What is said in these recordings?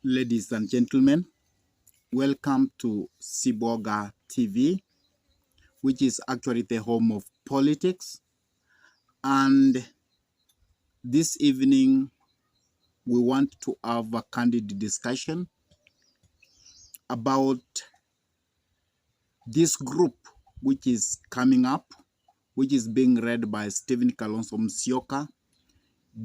Ladies and gentlemen, welcome to Siboga TV, which is actually the home of politics. And this evening, we want to have a candid discussion about this group which is coming up, which is being led by Stephen Kalonzo Musyoka,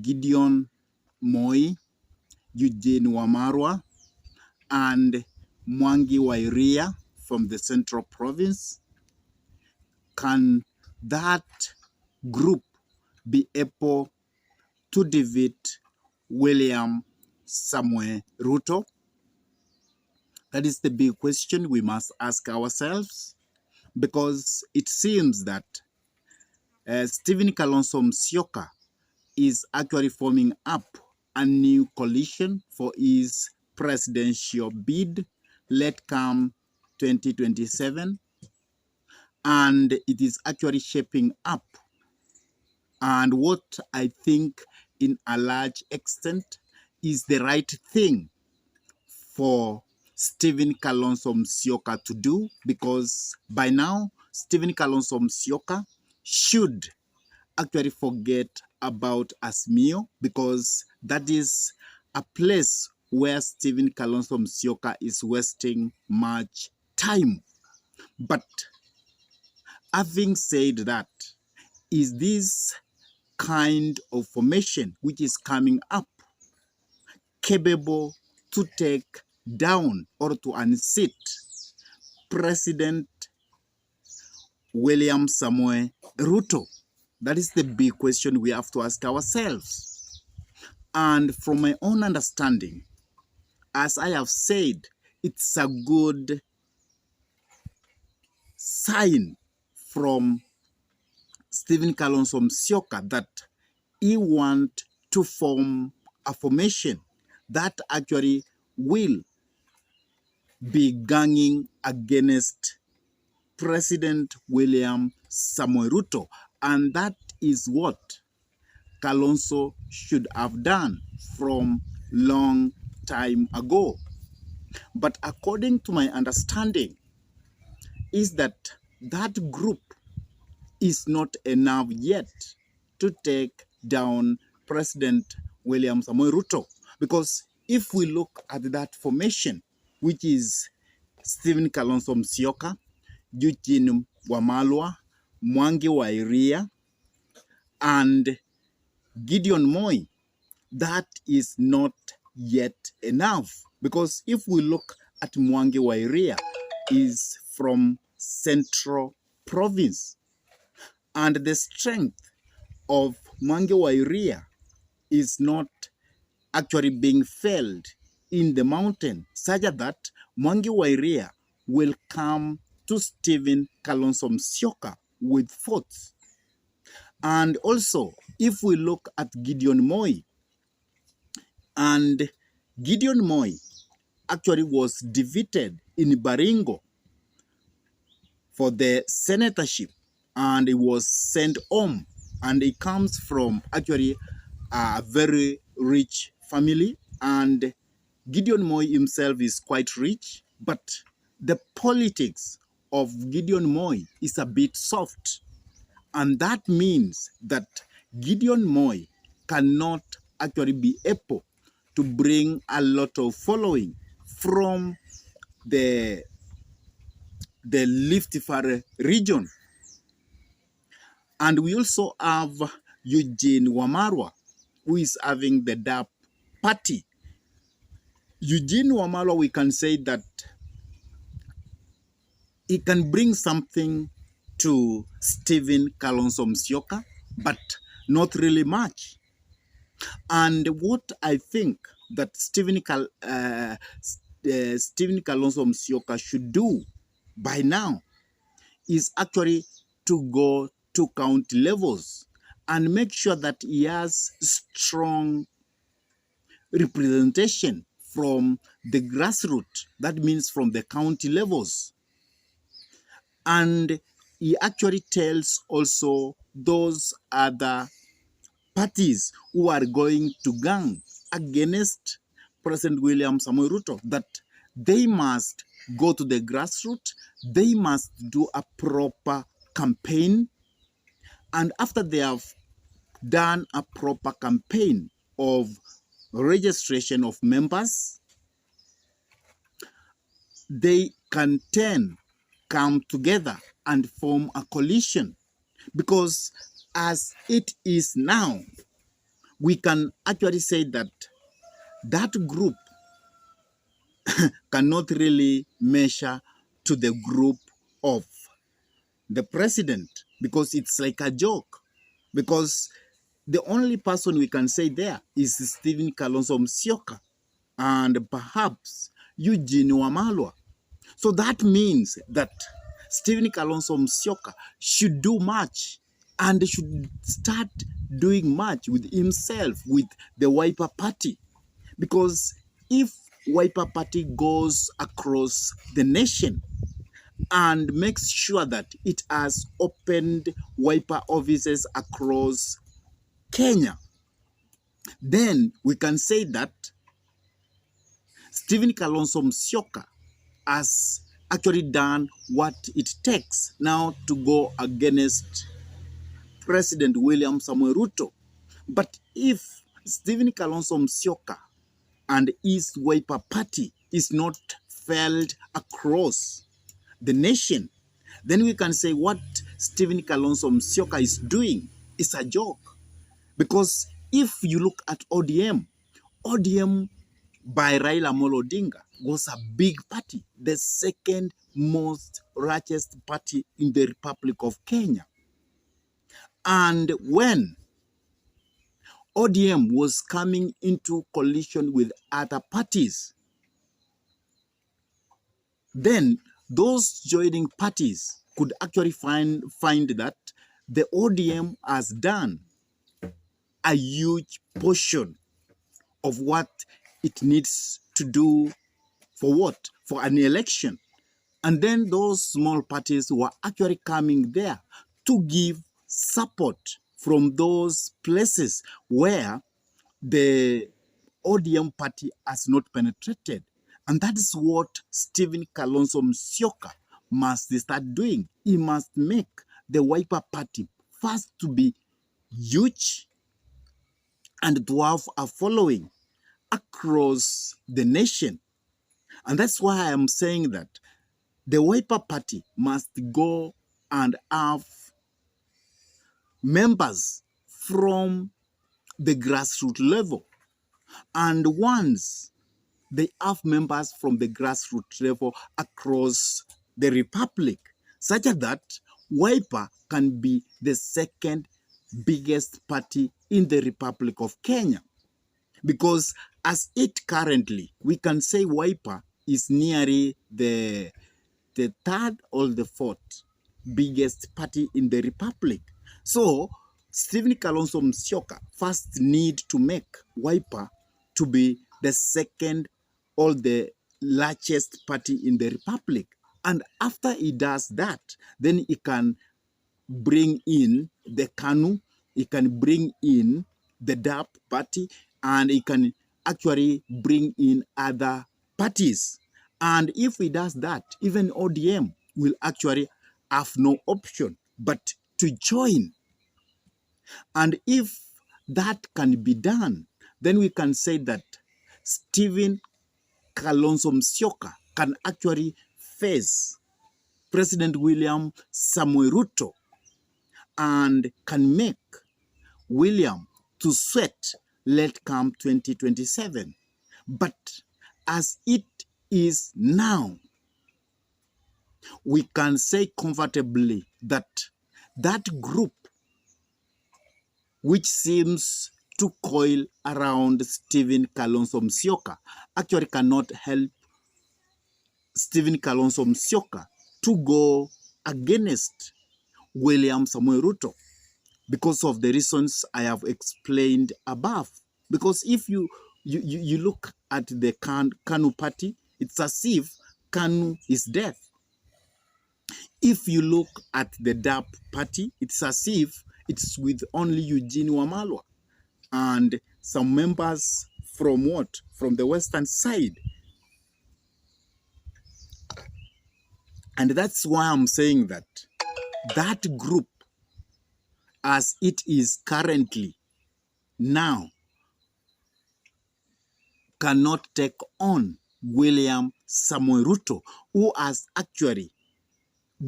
Gideon Moi, Eugene Wamarwa, and Mwangi Iria from the Central Province. Can that group be able to defeat William Samuel Ruto? That is the big question we must ask ourselves, because it seems that Stephen Kalonzo Musyoka is actually forming up a new coalition for his presidential bid, let come 2027, and it is actually shaping up. And what I think in a large extent is the right thing for Stephen Kalonzo Musyoka to do, because by now Stephen Kalonzo Musyoka should actually forget about Asmio, because that is a place where Stephen Kalonzo Musyoka is wasting much time. But having said that, is this kind of formation which is coming up capable to take down or to unseat President William Samuel Ruto? That is the big question we have to ask ourselves. And from my own understanding, as I have said, it's a good sign from Stephen Kalonzo Musyoka that he wants to form a formation that actually will be ganging against President William Samuel Ruto. And that is what Kalonzo should have done from long time ago. But according to my understanding, is that that group is not enough yet to take down President William Samoei Ruto. Because if we look at that formation, which is Stephen Kalonzo Musyoka, Eugene Wamalwa, Mwangi Iria, and Gideon Moi, that is not yet enough. Because if we look at Mwangi Iria, is from Central Province, and the strength of Mwangi Iria is not actually being felt in the mountain, such that Mwangi Iria will come to Stephen Kalonzo Musyoka with force. And also, if we look at Gideon Moi, and Gideon Moi actually was defeated in Baringo for the senatorship, and he was sent home, and he comes from actually a very rich family, and Gideon Moi himself is quite rich, but the politics of Gideon Moi is a bit soft, and that means that Gideon Moi cannot actually be able to bring a lot of following from the Rift Valley region. And we also have Eugene Wamarwa, who is having the DAP party. Eugene Wamarwa, we can say that he can bring something to Stephen Kalonzo Musyoka, but not really much. And what I think that Stephen Kalonzo Musyoka should do by now is actually to go to county levels and make sure that he has strong representation from the grassroots. That means from the county levels. And he actually tells also those other parties who are going to gang against President William Samoei Ruto that they must go to the grassroots, they must do a proper campaign, and after they have done a proper campaign of registration of members, they can then come together and form a coalition. Because as it is now, we can actually say that that group cannot really measure to the group of the president, because it's like a joke. Because the only person we can say there is Stephen Kalonzo Musyoka and perhaps Eugene Wamalwa. So that means that Stephen Kalonzo Musyoka should do much and should start doing much with himself, with the Wiper Party. Because if Wiper Party goes across the nation and makes sure that it has opened Wiper offices across Kenya, then we can say that Stephen Kalonzo Musyoka has actually done what it takes now to go against President William Samoei Ruto. But if Stephen Kalonzo Musyoka and his Wiper Party is not felt across the nation, then we can say what Stephen Kalonzo Musyoka is doing is a joke. Because if you look at ODM by Raila Amolo Odinga was a big party, the second most richest party in the Republic of Kenya. And when ODM was coming into coalition with other parties, then those joining parties could actually find that the ODM has done a huge portion of what it needs to do for what? For an election. And then those small parties were actually coming there to give support from those places where the ODM party has not penetrated. And that is what Stephen Kalonzo Musyoka must start doing. He must make the Wiper Party first to be huge and to have a following across the nation. And that's why I am saying that the Wiper Party must go and have members from the grassroots level. And once they have members from the grassroots level across the republic, such that Wiper can be the second biggest party in the Republic of Kenya. Because as it currently, we can say Wiper is nearly the third or the fourth biggest party in the republic. So Stephen Kalonzo Musyoka first need to make Wiper to be the second or the largest party in the republic. And after he does that, then he can bring in the KANU, he can bring in the DAP party, and he can actually bring in other parties. And if he does that, even ODM will actually have no option but to join. And if that can be done, then we can say that Stephen Kalonzo Musyoka can actually face President William Samoei Ruto and can make William to sweat let come 2027. But as it is now, we can say comfortably that that group which seems to coil around Stephen Kalonzo Musyoka actually cannot help Stephen Kalonzo Musyoka to go against William Samoei Ruto because of the reasons I have explained above. Because if you look at the KANU party, it's as if KANU is dead. If you look at the DAP party, it's as if it's with only Eugene Wamalwa and some members from what? From the western side. And that's why I'm saying that that group, as it is currently now, cannot take on William Samoei Ruto, who has actually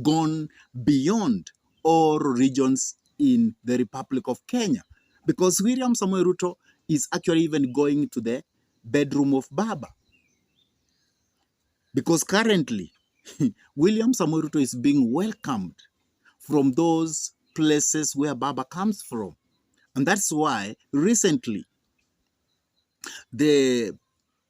gone beyond all regions in the Republic of Kenya. Because William Samoei Ruto is actually even going to the bedroom of Baba. Because currently, William Samoei Ruto is being welcomed from those places where Baba comes from. And that's why recently, the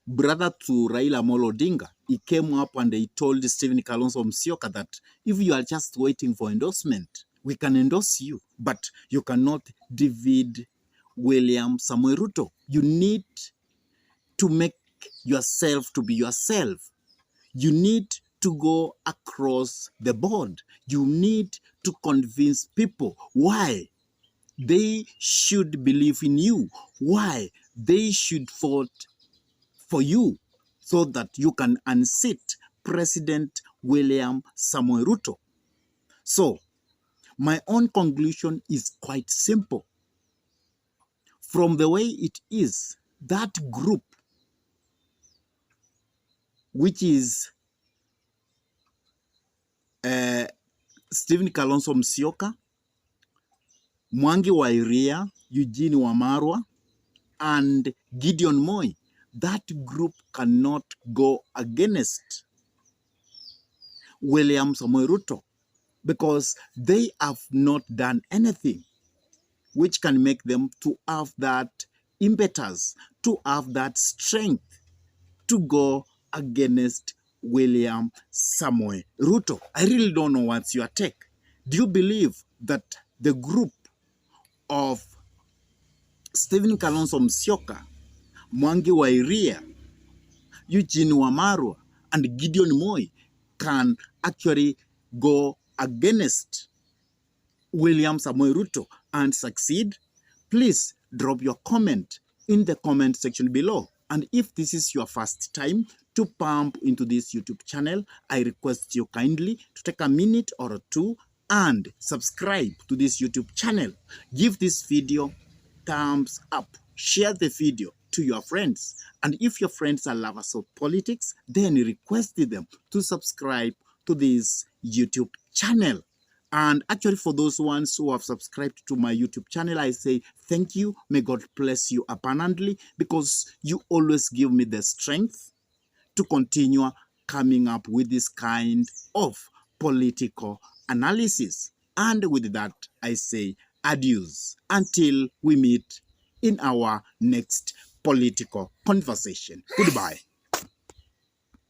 brother to Raila Amolo Odinga, he came up and he told Stephen Kalonzo Musyoka that if you are just waiting for endorsement, we can endorse you, but you cannot defeat William Samoei Ruto. You need to make yourself to be yourself. You need to go across the board. You need to convince people why they should believe in you, why they should vote for you, so that you can unseat President William Samoei Ruto. So, my own conclusion is quite simple. From the way it is, that group, which is Stephen Kalonzo Musyoka, Mwangi wa Iria, Eugene Wamarwa, and Gideon Moi, that group cannot go against William Samoei Ruto because they have not done anything which can make them to have that impetus, to have that strength to go against William Samoei Ruto. I really don't know what's your take. Do you believe that the group of Stephen Kalonzo Musyoka, Mwangi wa Iria, Eugene Wamarwa, and Gideon Moi can actually go against William Samoei Ruto and succeed? Please drop your comment in the comment section below. And if this is your first time to pump into this YouTube channel, I request you kindly to take a minute or two and subscribe to this YouTube channel. Give this video thumbs up. Share the video to your friends. And if your friends are lovers of politics, then request them to subscribe to this YouTube channel. And actually, for those ones who have subscribed to my YouTube channel, I say thank you. May God bless you abundantly, because you always give me the strength to continue coming up with this kind of political analysis. And with that, I say adios until we meet in our next political conversation. Goodbye.